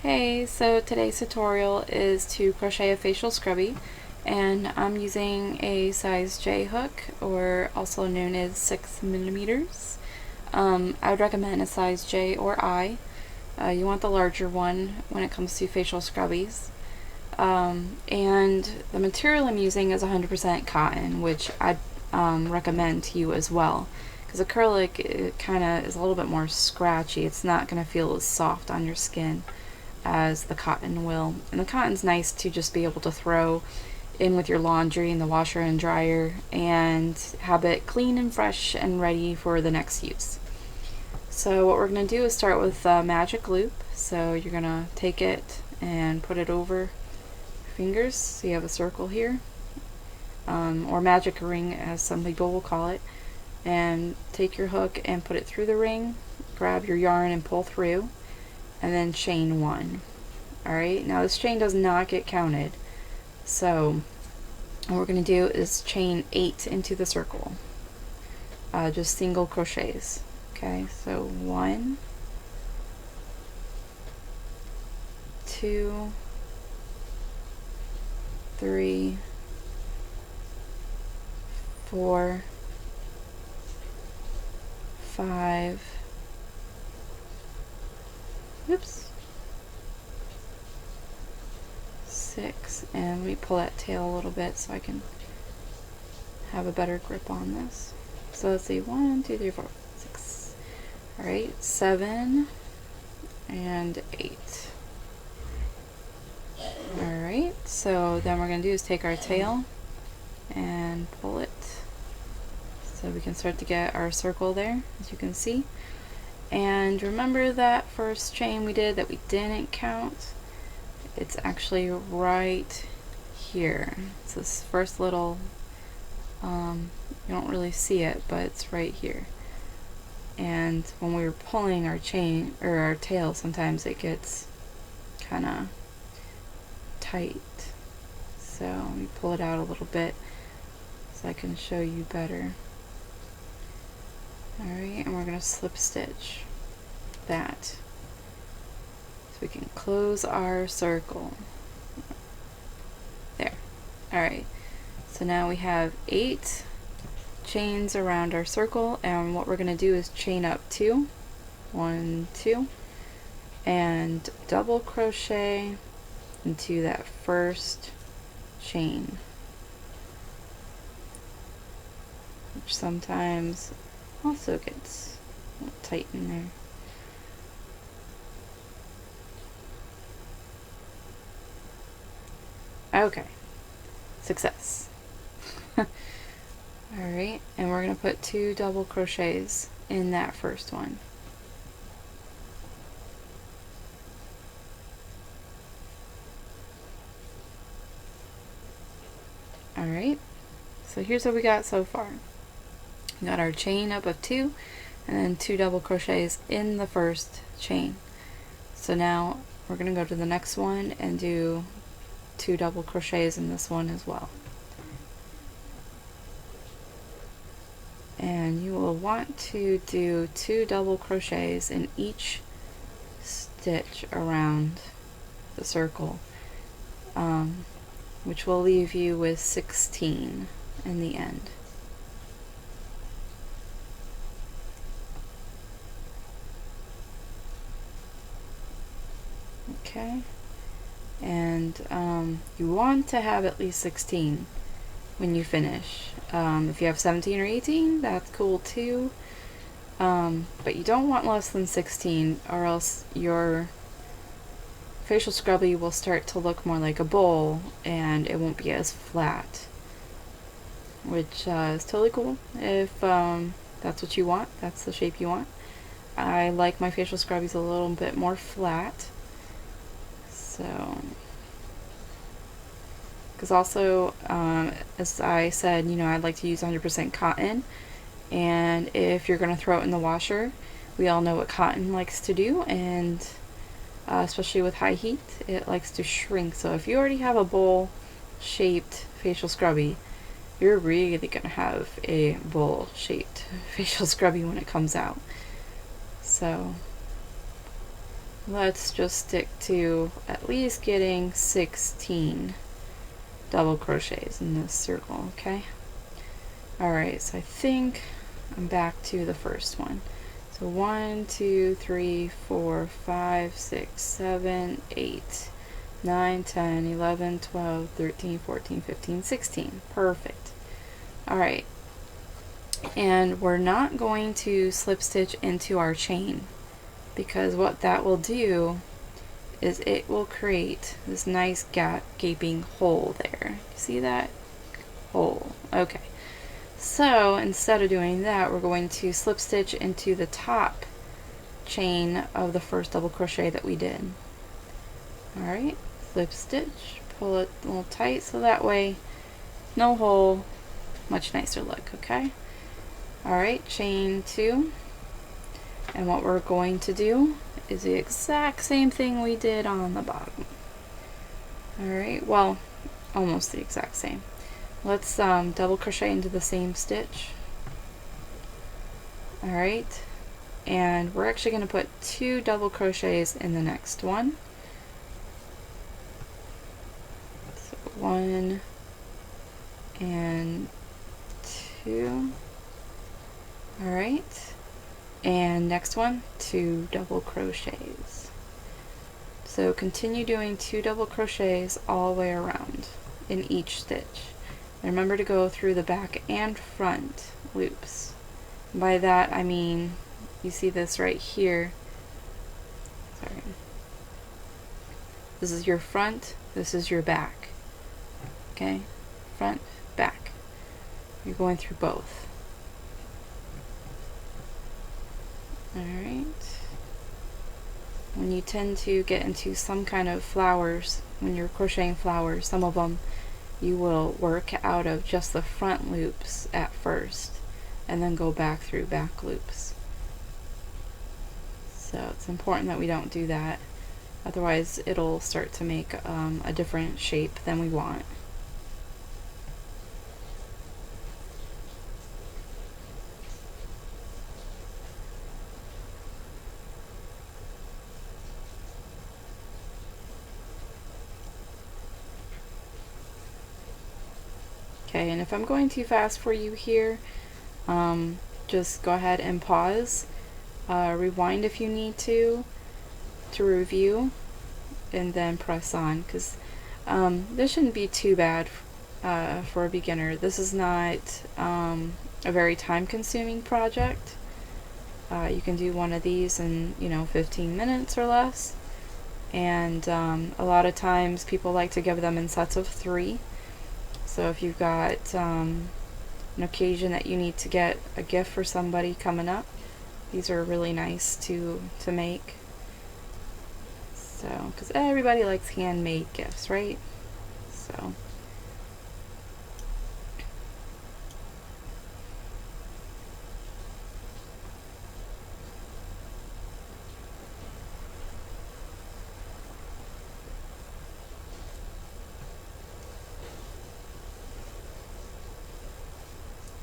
Hey, so today's tutorial is to crochet a facial scrubby, and I'm using a size J hook, or also known as 6 millimeters. I would recommend a size J or I. You want the larger one when it comes to facial scrubbies. And the material I'm using is 100% cotton, which I'd recommend to you as well. Because acrylic, it kind of is a little bit more scratchy. It's not going to feel as soft on your skin as the cotton will. And the cotton's nice to just be able to throw in with your laundry in the washer and dryer and have it clean and fresh and ready for the next use. So what we're going to do is start with magic loop. So you're going to take it and put it over your fingers, so you have a circle here, or magic ring as some people will call it, and take your hook and put it through the ring, grab your yarn and pull through, and then chain 1. Alright, now this chain does not get counted, so what we're going to do is chain 8 into the circle, just single crochets. Okay, so 1, 2, 3, 4, 5, oops, 6, and let me pull that tail a little bit so I can have a better grip on this. So let's see, 1, 2, 3, 4, 6. Alright, 7 and 8. Alright, so then we're going to do is take our tail and pull it so we can start to get our circle there, as you can see. And remember that first chain we did that we didn't count? It's actually right here. It's this first little, you don't really see it, but it's right here. And when we were pulling our chain, or our tail, sometimes it gets kind of tight. So let me pull it out a little bit so I can show you better. Alright, and we're going to slip stitch that so we can close our circle. There. Alright, so now we have 8 chains around our circle, and what we're going to do is chain up 2, 1, 2, and double crochet into that first chain, which sometimes also gets a little tight in there. Okay, success. Alright, and we're going to put 2 double crochets in that first one. Alright, so here's what we got so far. We got our chain up of 2, and then 2 double crochets in the first chain. So now we're going to go to the next one and do 2 double crochets in this one as well. And you will want to do 2 double crochets in each stitch around the circle, which will leave you with 16 in the end. Okay, and you want to have at least 16 when you finish. If you have 17 or 18, that's cool too, but you don't want less than 16, or else your facial scrubby will start to look more like a bowl and it won't be as flat, which is totally cool if that's what you want, that's the shape you want. I like my facial scrubbies a little bit more flat, so, because also, as I said, you know, I'd like to use 100% cotton, and if you're going to throw it in the washer, we all know what cotton likes to do, and especially with high heat, it likes to shrink. So if you already have a bowl shaped facial scrubby, you're really going to have a bowl shaped facial scrubby when it comes out. So let's just stick to at least getting 16 double crochets in this circle, okay? Alright, so I think I'm back to the first one. So 1, 2, 3, 4, 5, 6, 7, 8, 9, 10, 11, 12, 13, 14, 15, 16. Perfect. Alright, and we're not going to slip stitch into our chain, because what that will do is it will create this nice gaping hole there. See that hole? Okay. So instead of doing that, we're going to slip stitch into the top chain of the first double crochet that we did. Alright, slip stitch, pull it a little tight so that way no hole, much nicer look, okay? Alright, chain 2, and what we're going to do is the exact same thing we did on the bottom. Alright, well, almost the exact same. Let's double crochet into the same stitch. Alright, and we're actually going to put 2 double crochets in the next one. So 1 and 2. Alright, and next one, 2 double crochets. So continue doing 2 double crochets all the way around in each stitch. And remember to go through the back and front loops. By that I mean, you see this right here. Sorry. This is your front, this is your back. Okay? Front, back. You're going through both. Alright. When you tend to get into some kind of flowers, when you're crocheting flowers, some of them you will work out of just the front loops at first and then go back through back loops. So it's important that we don't do that, otherwise it'll start to make a different shape than we want. Okay, and if I'm going too fast for you here, just go ahead and pause, rewind if you need to review, and then press on, because this shouldn't be too bad for a beginner. This is not a very time-consuming project. You can do one of these in 15 minutes or less, and a lot of times people like to give them in sets of 3. So if you've got an occasion that you need to get a gift for somebody coming up, these are really nice to make. So, because everybody likes handmade gifts, right? So.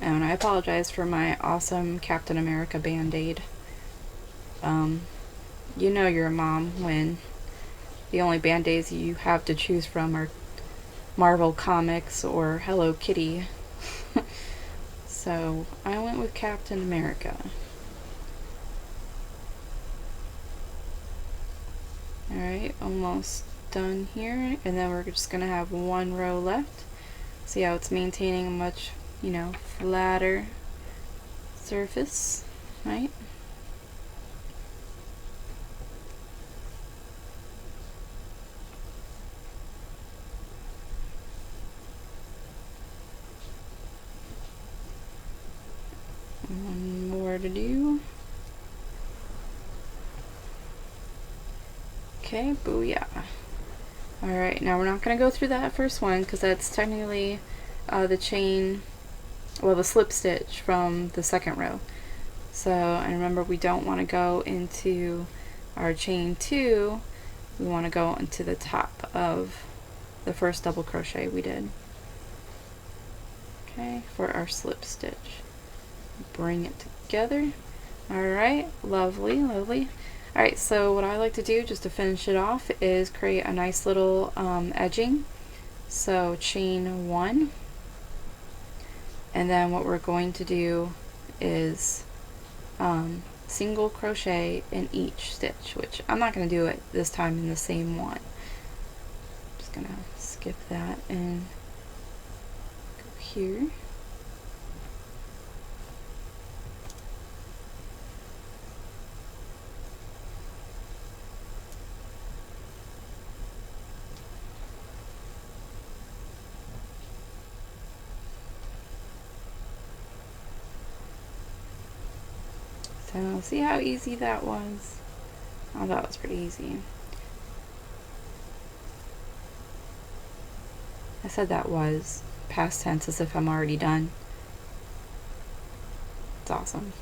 And I apologize for my awesome Captain America band-aid. You know you're a mom when the only band-aids you have to choose from are Marvel Comics or Hello Kitty. So I went with Captain America. Alright, almost done here, and then we're just gonna have 1 row left. See how it's maintaining a much flatter surface, right? One more to do. Okay, booyah. Alright, now we're not going to go through that first one because that's technically the chain, well, the slip stitch from the second row. So, and remember, we don't want to go into our chain 2, we want to go into the top of the first double crochet we did. Okay, for our slip stitch. Bring it together. Alright, lovely, lovely. Alright, so what I like to do just to finish it off is create a nice little edging. So chain 1, and then what we're going to do is single crochet in each stitch, which I'm not going to do it this time in the same one. Just going to skip that and go here. So see how easy that was? I thought it was pretty easy. I said that was past tense as if I'm already done. It's awesome.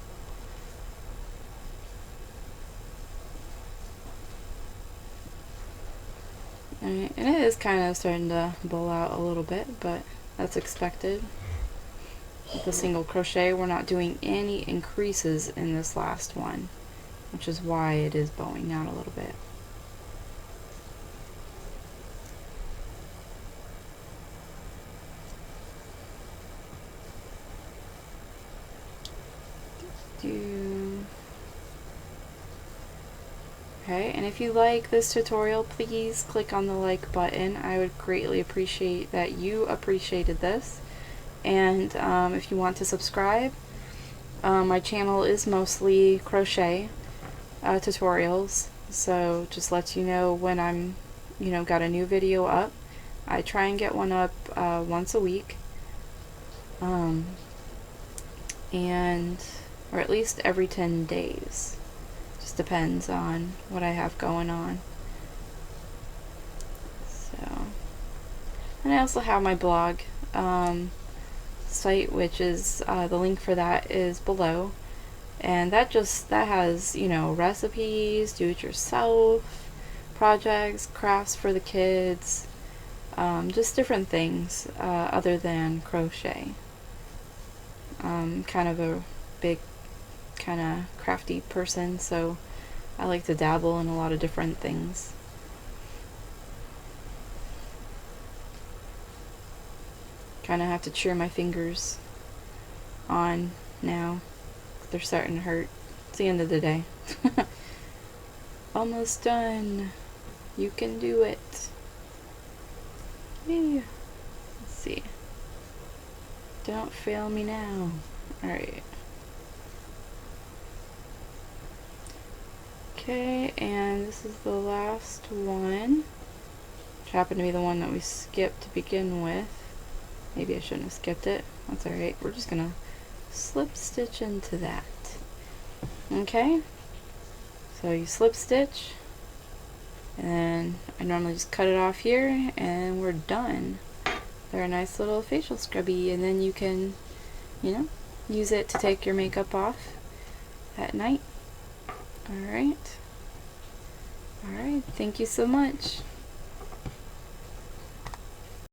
Alright, and it is kind of starting to bowl out a little bit, but that's expected. With the single crochet, we're not doing any increases in this last one, which is why it is bowing out a little bit. Okay, and if you like this tutorial, please click on the like button. I would greatly appreciate that you appreciated this. And if you want to subscribe, my channel is mostly crochet tutorials, so just lets you know when I'm, got a new video up. I try and get one up once a week, or at least every 10 days. Just depends on what I have going on. So, and I also have my blog site, which is the link for that is below, and that has recipes, do-it-yourself projects, crafts for the kids, just different things other than crochet. I'm kind of a big kind of crafty person, so I like to dabble in a lot of different things. Kind of have to cheer my fingers on now. They're starting to hurt. It's the end of the day. Almost done. You can do it. Yeah. Let's see. Don't fail me now. Alright. Okay, and this is the last one, which happened to be the one that we skipped to begin with. Maybe I shouldn't have skipped it. That's alright. We're just gonna slip stitch into that. Okay, so you slip stitch, and I normally just cut it off here, and we're done. They're a nice little facial scrubby, and then you can, use it to take your makeup off at night. Alright. Alright, thank you so much.